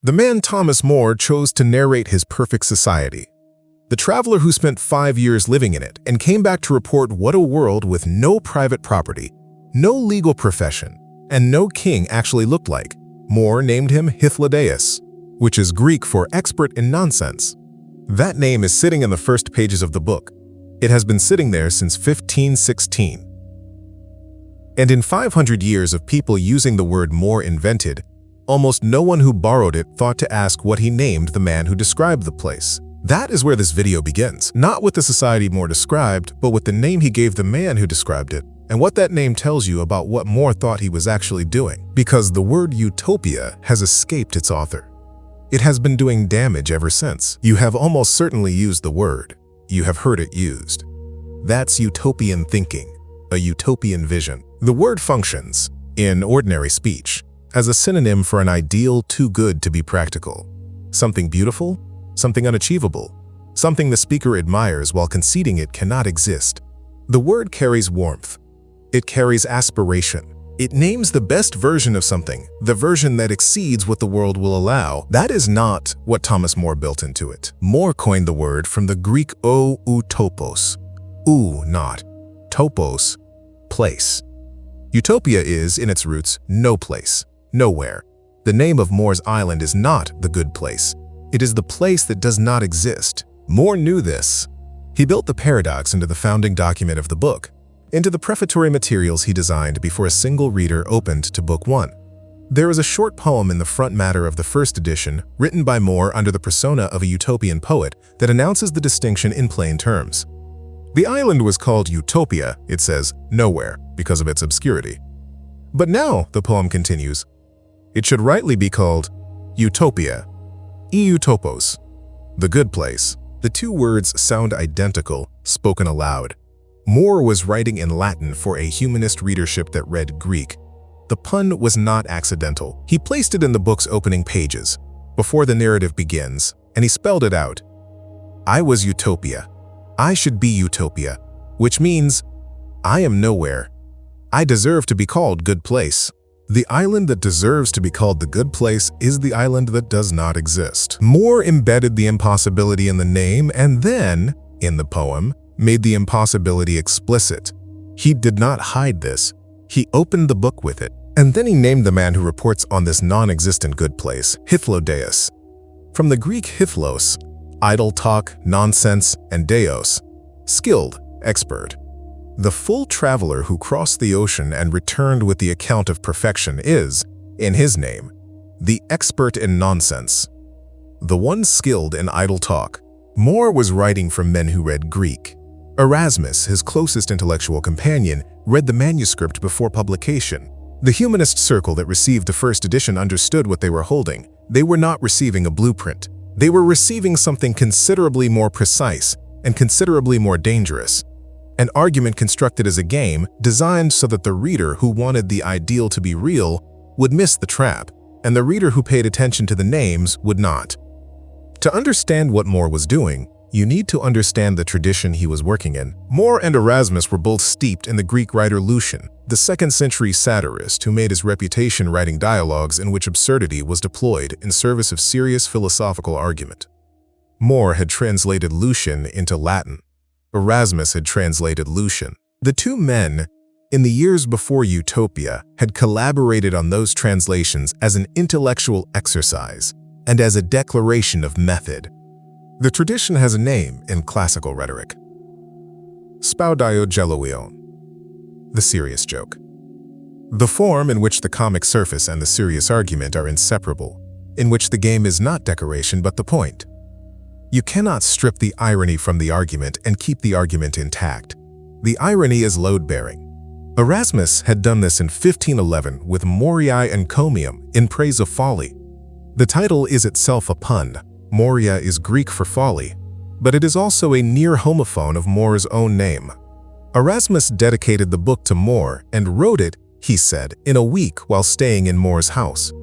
The man Thomas More chose to narrate his perfect society. The traveler who spent 5 years living in it and came back to report what a world with no private property, no legal profession, and no king actually looked like. More named him Hythlodaeus, which is Greek for expert in nonsense. That name is sitting in the first pages of the book. It has been sitting there since 1516. And in 500 years of people using the word More invented, almost no one who borrowed it thought to ask what he named the man who described the place. That is where this video begins, not with the society More described, but with the name he gave the man who described it, and what that name tells you about what More thought he was actually doing, because the word utopia has escaped its author. It has been doing damage ever since. You have almost certainly used the word. You have heard it used. That's utopian thinking, a utopian vision. The word functions, in ordinary speech, as a synonym for an ideal too good to be practical. Something beautiful, something unachievable, something the speaker admires while conceding it cannot exist. The word carries warmth. It carries aspiration. It names the best version of something, the version that exceeds what the world will allow. That is not what Thomas More built into it. More coined the word from the Greek o utopos, not, topos, place. Utopia is, in its roots, no place, nowhere. The name of More's island is not the good place. It is the place that does not exist. More knew this. He built the paradox into the founding document of the book, into the prefatory materials he designed before a single reader opened to Book 1. There is a short poem in the front matter of the first edition, written by More under the persona of a utopian poet, that announces the distinction in plain terms. The island was called Utopia, it says, nowhere, because of its obscurity. But now, the poem continues, it should rightly be called Utopia, eutopos, the good place. The two words sound identical, spoken aloud. More was writing in Latin for a humanist readership that read Greek. The pun was not accidental. He placed it in the book's opening pages, before the narrative begins, and he spelled it out. I was Utopia. I should be Utopia, which means I am nowhere. I deserve to be called good place. The island that deserves to be called the good place is the island that does not exist. More embedded the impossibility in the name and then, in the poem, made the impossibility explicit. He did not hide this. He opened the book with it. And then he named the man who reports on this non-existent good place, Hythlodaeus. From the Greek hythlos, idle talk, nonsense, and deos, skilled, expert. The full traveler who crossed the ocean and returned with the account of perfection is, in his name, the expert in nonsense, the one skilled in idle talk. More was writing for men who read Greek. Erasmus, his closest intellectual companion, read the manuscript before publication. The humanist circle that received the first edition understood what they were holding. They were not receiving a blueprint. They were receiving something considerably more precise and considerably more dangerous. An argument constructed as a game, designed so that the reader who wanted the ideal to be real would miss the trap, and the reader who paid attention to the names would not. To understand what More was doing, you need to understand the tradition he was working in. More and Erasmus were both steeped in the Greek writer Lucian, the 2nd century satirist who made his reputation writing dialogues in which absurdity was deployed in service of serious philosophical argument. More had translated Lucian into Latin. Erasmus had translated Lucian. The two men, in the years before Utopia, had collaborated on those translations as an intellectual exercise and as a declaration of method. The tradition has a name in classical rhetoric. Spaudiogeloion, the serious joke. The form in which the comic surface and the serious argument are inseparable, in which the game is not decoration but the point. You cannot strip the irony from the argument and keep the argument intact. The irony is load-bearing. Erasmus had done this in 1511 with Moriae Encomium in praise of folly. The title is itself a pun. Moria is Greek for folly, but it is also a near homophone of More's own name. Erasmus dedicated the book to More and wrote it, he said, in a week while staying in More's house.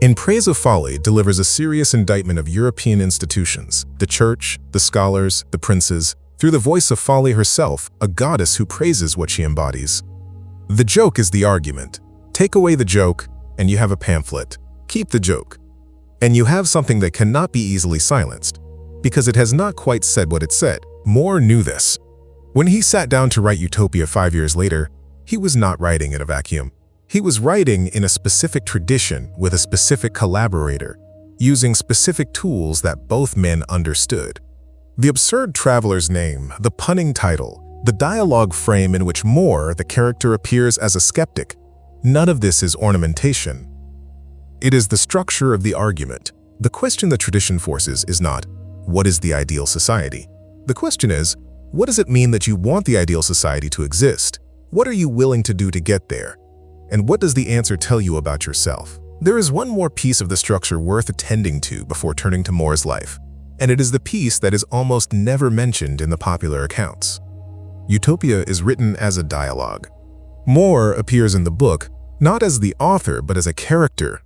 In Praise of Folly delivers a serious indictment of European institutions, the church, the scholars, the princes, through the voice of Folly herself, a goddess who praises what she embodies. The joke is the argument. Take away the joke, and you have a pamphlet. Keep the joke. And you have something that cannot be easily silenced, because it has not quite said what it said. More knew this. When he sat down to write Utopia 5 years later, he was not writing in a vacuum. He was writing in a specific tradition with a specific collaborator, using specific tools that both men understood. The absurd traveler's name, the punning title, the dialogue frame in which More, the character, appears as a skeptic, none of this is ornamentation. It is the structure of the argument. The question the tradition forces is not, what is the ideal society? The question is, what does it mean that you want the ideal society to exist? What are you willing to do to get there? And what does the answer tell you about yourself? There is one more piece of the structure worth attending to before turning to More's life, and it is the piece that is almost never mentioned in the popular accounts. Utopia is written as a dialogue. More appears in the book not as the author but as a character.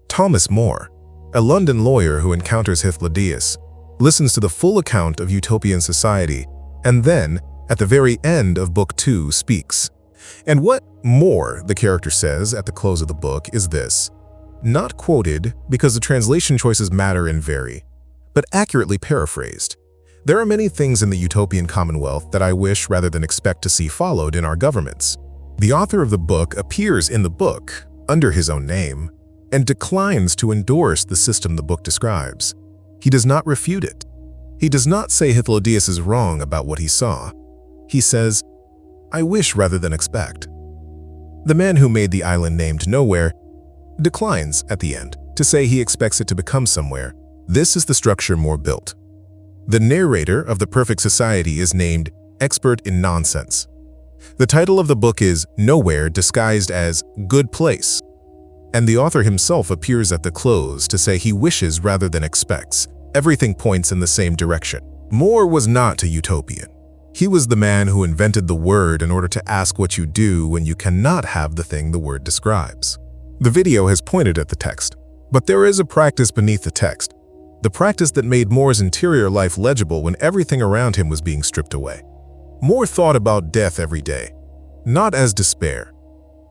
Thomas More, a London lawyer who encounters Hythlodaeus, listens to the full account of utopian society, and then, at the very end of Book 2, speaks. And what More, the character, says at the close of the book is this, not quoted because the translation choices matter and vary, but accurately paraphrased. There are many things in the utopian commonwealth that I wish rather than expect to see followed in our governments. The author of the book appears in the book under his own name and declines to endorse the system the book describes. He does not refute it. He does not say Hythlodaeus is wrong about what he saw. He says, I wish rather than expect. The man who made the island named Nowhere declines at the end to say he expects it to become somewhere. This is the structure More built. The narrator of the perfect society is named Expert in Nonsense. The title of the book is Nowhere disguised as Good Place, and the author himself appears at the close to say he wishes rather than expects. Everything points in the same direction. More was not a utopian. He was the man who invented the word in order to ask what you do when you cannot have the thing the word describes. The video has pointed at the text, but there is a practice beneath the text, the practice that made More's interior life legible when everything around him was being stripped away. More thought about death every day, not as despair,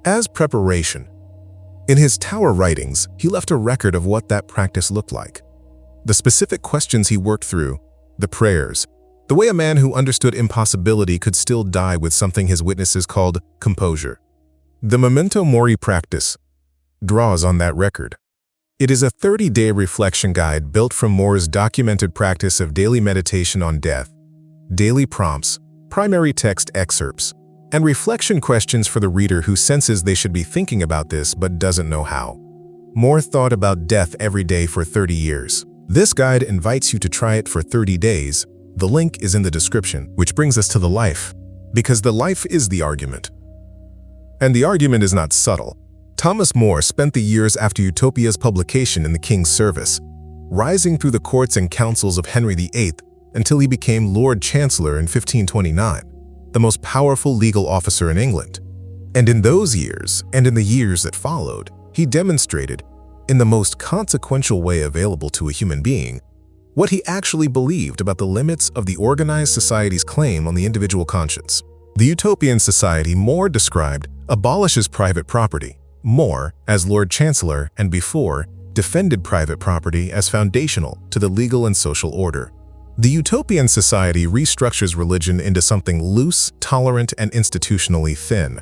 as preparation. In his tower writings, he left a record of what that practice looked like. The specific questions he worked through, the prayers, the way a man who understood impossibility could still die with something his witnesses called composure. The Memento Mori practice draws on that record. It is a 30-day reflection guide built from More's documented practice of daily meditation on death, daily prompts, primary text excerpts, and reflection questions for the reader who senses they should be thinking about this but doesn't know how. More thought about death every day for 30 years. This guide invites you to try it for 30 days. The link is in the description, which brings us to the life, because the life is the argument. And the argument is not subtle. Thomas More spent the years after Utopia's publication in the king's service, rising through the courts and councils of Henry VIII until he became Lord Chancellor in 1529. The most powerful legal officer in England. And in those years, and in the years that followed, he demonstrated, in the most consequential way available to a human being, what he actually believed about the limits of the organized society's claim on the individual conscience. The utopian society More described abolishes private property. More, as Lord Chancellor and before, defended private property as foundational to the legal and social order. The utopian society restructures religion into something loose, tolerant, and institutionally thin.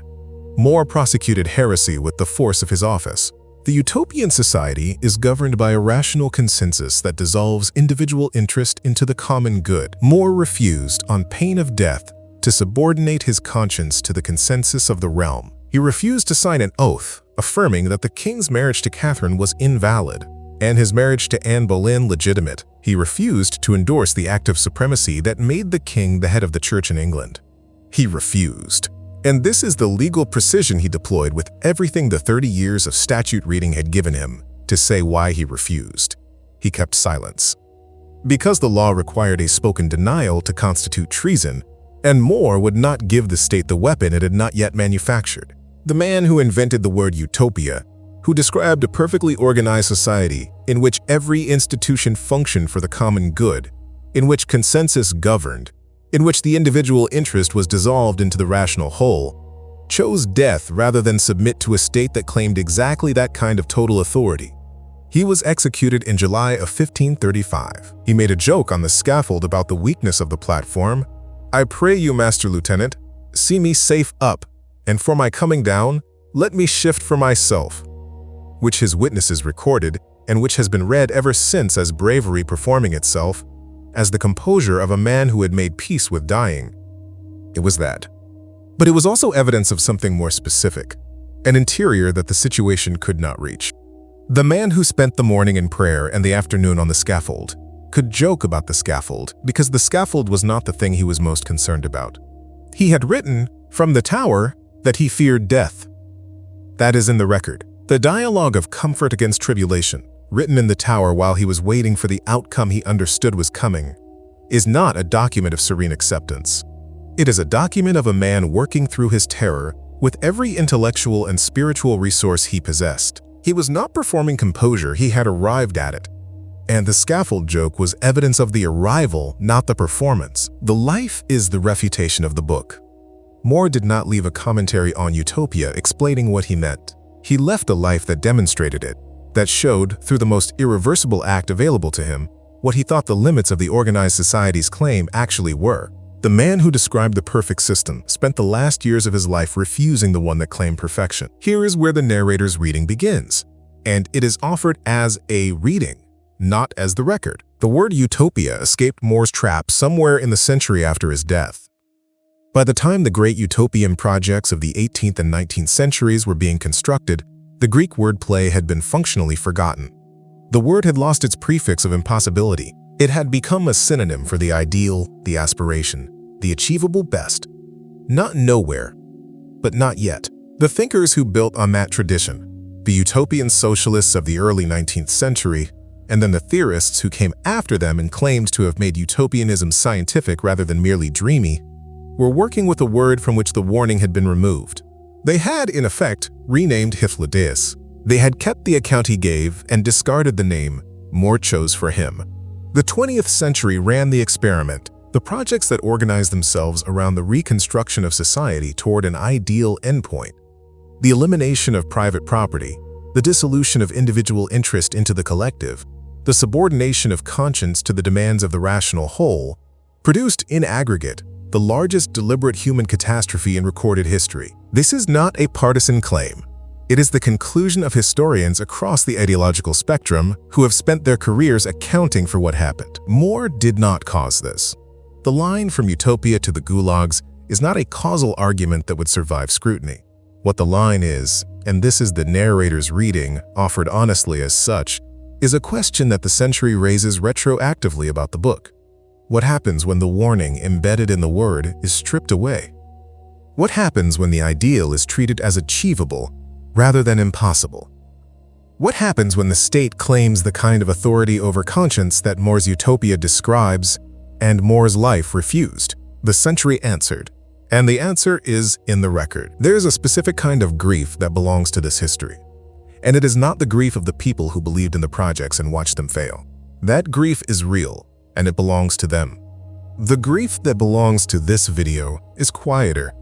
More prosecuted heresy with the force of his office. The utopian society is governed by a rational consensus that dissolves individual interest into the common good. More refused, on pain of death, to subordinate his conscience to the consensus of the realm. He refused to sign an oath, affirming that the king's marriage to Catherine was invalid, and his marriage to Anne Boleyn legitimate. He refused to endorse the act of supremacy that made the king the head of the church in England. He refused. And this is the legal precision he deployed with everything the 30 years of statute reading had given him to say why he refused. He kept silence. Because the law required a spoken denial to constitute treason, and More would not give the state the weapon it had not yet manufactured. The man who invented the word utopia, who described a perfectly organized society in which every institution functioned for the common good, in which consensus governed, in which the individual interest was dissolved into the rational whole, chose death rather than submit to a state that claimed exactly that kind of total authority. He was executed in July of 1535. He made a joke on the scaffold about the weakness of the platform. "I pray you, Master Lieutenant, see me safe up, and for my coming down, let me shift for myself," which his witnesses recorded and which has been read ever since as bravery performing itself, as the composure of a man who had made peace with dying. It was that. But it was also evidence of something more specific, an interior that the situation could not reach. The man who spent the morning in prayer and the afternoon on the scaffold could joke about the scaffold because the scaffold was not the thing he was most concerned about. He had written from the tower that he feared death. That is in the record. The dialogue of comfort against tribulation, written in the tower while he was waiting for the outcome he understood was coming, is not a document of serene acceptance. It is a document of a man working through his terror with every intellectual and spiritual resource he possessed. He was not performing composure, he had arrived at it. And the scaffold joke was evidence of the arrival, not the performance. The life is the refutation of the book. More did not leave a commentary on Utopia explaining what he meant. He left a life that demonstrated it, that showed, through the most irreversible act available to him, what he thought the limits of the organized society's claim actually were. The man who described the perfect system spent the last years of his life refusing the one that claimed perfection. Here is where the narrator's reading begins, and it is offered as a reading, not as the record. The word utopia escaped More's trap somewhere in the century after his death. By the time the great utopian projects of the 18th and 19th centuries were being constructed, the Greek wordplay had been functionally forgotten. The word had lost its prefix of impossibility. It had become a synonym for the ideal, the aspiration, the achievable best. Not nowhere, but not yet. The thinkers who built on that tradition, the utopian socialists of the early 19th century, and then the theorists who came after them and claimed to have made utopianism scientific rather than merely dreamy, were working with a word from which the warning had been removed. They had, in effect, renamed Hythlodaeus. They had kept the account he gave and discarded the name More chose for him. The 20th century ran the experiment, the projects that organized themselves around the reconstruction of society toward an ideal endpoint. The elimination of private property, the dissolution of individual interest into the collective, the subordination of conscience to the demands of the rational whole, produced in aggregate the largest deliberate human catastrophe in recorded history. This is not a partisan claim. It is the conclusion of historians across the ideological spectrum who have spent their careers accounting for what happened. More did not cause this. The line from Utopia to the gulags is not a causal argument that would survive scrutiny. What the line is, and this is the narrator's reading, offered honestly as such, is a question that the century raises retroactively about the book. What happens when the warning embedded in the word is stripped away? What happens when the ideal is treated as achievable rather than impossible? What happens when the state claims the kind of authority over conscience that More's Utopia describes and More's life refused? The century answered, and the answer is in the record. There is a specific kind of grief that belongs to this history, and it is not the grief of the people who believed in the projects and watched them fail. That grief is real, and it belongs to them. The grief that belongs to this video is quieter.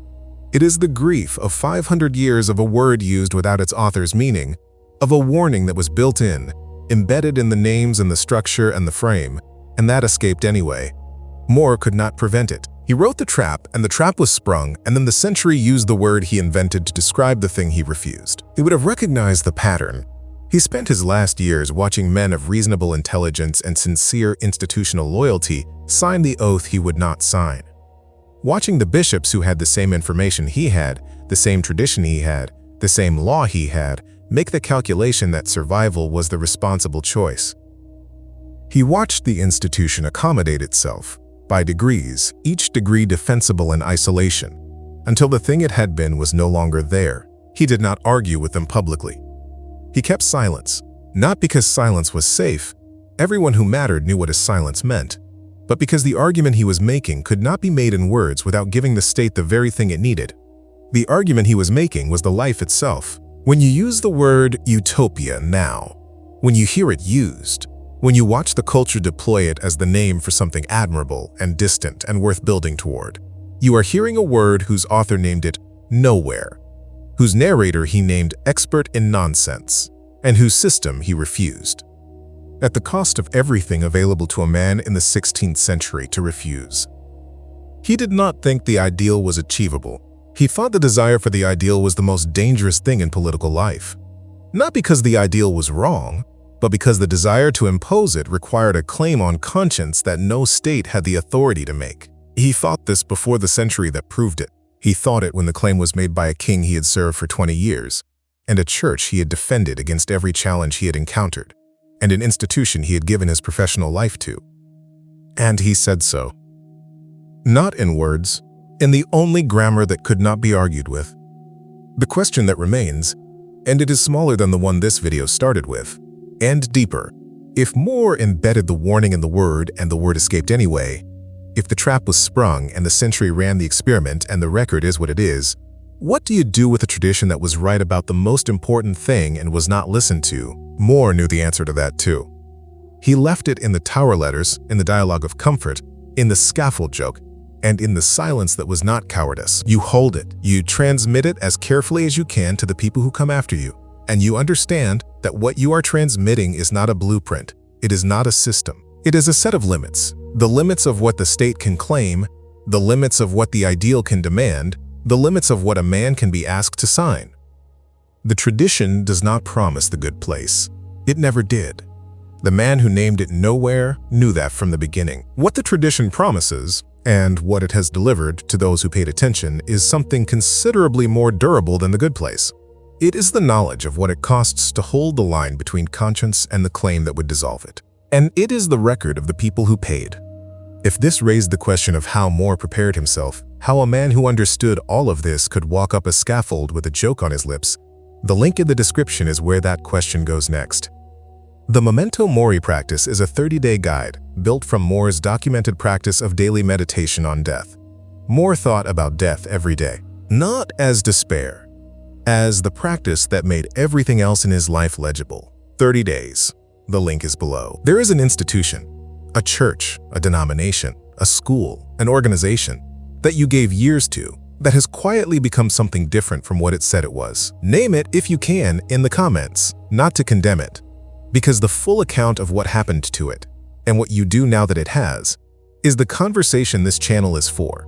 It is the grief of 500 years of a word used without its author's meaning, of a warning that was built in, embedded in the names and the structure and the frame, and that escaped anyway. More could not prevent it. He wrote the trap, and the trap was sprung, and then the century used the word he invented to describe the thing he refused. He would have recognized the pattern. He spent his last years watching men of reasonable intelligence and sincere institutional loyalty sign the oath he would not sign. Watching the bishops who had the same information he had, the same tradition he had, the same law he had, make the calculation that survival was the responsible choice. He watched the institution accommodate itself, by degrees, each degree defensible in isolation, until the thing it had been was no longer there. He did not argue with them publicly. He kept silence, not because silence was safe. Everyone who mattered knew what his silence meant, but because the argument he was making could not be made in words without giving the state the very thing it needed. The argument he was making was the life itself. When you use the word utopia now, when you hear it used, when you watch the culture deploy it as the name for something admirable and distant and worth building toward, you are hearing a word whose author named it nowhere, whose narrator he named expert in nonsense. and whose system he refused. At the cost of everything available to a man in the 16th century to refuse. He did not think the ideal was achievable. He thought the desire for the ideal was the most dangerous thing in political life. Not because the ideal was wrong, but because the desire to impose it required a claim on conscience that no state had the authority to make. He thought this before the century that proved it. He thought it when the claim was made by a king he had served for 20 years, and a church he had defended against every challenge he had encountered, and an institution he had given his professional life to. And he said so. Not in words, in the only grammar that could not be argued with. The question that remains, and it is smaller than the one this video started with, and deeper, if Moore embedded the warning in the word and the word escaped anyway, if the trap was sprung and the century ran the experiment and the record is what it is, what do you do with a tradition that was right about the most important thing and was not listened to? Moore knew the answer to that too. He left it in the tower letters, in the dialogue of comfort, in the scaffold joke, and in the silence that was not cowardice. You hold it, you transmit it as carefully as you can to the people who come after you, and you understand that what you are transmitting is not a blueprint, it is not a system. It is a set of limits, the limits of what the state can claim, the limits of what the ideal can demand, the limits of what a man can be asked to sign. The tradition does not promise the good place. It never did. The man who named it Nowhere knew that from the beginning. What the tradition promises, and what it has delivered to those who paid attention, is something considerably more durable than the good place. It is the knowledge of what it costs to hold the line between conscience and the claim that would dissolve it. And it is the record of the people who paid. If this raised the question of how Moore prepared himself, how a man who understood all of this could walk up a scaffold with a joke on his lips, the link in the description is where that question goes next. The Memento Mori practice is a 30-day guide built from Moore's documented practice of daily meditation on death. Moore thought about death every day, not as despair, as the practice that made everything else in his life legible. 30 days. The link is below. There is an institution, a church, a denomination, a school, an organization that you gave years to that has quietly become something different from what it said it was. Name it if you can in the comments, not to condemn it, because the full account of what happened to it and what you do now that it has is the conversation this channel is for.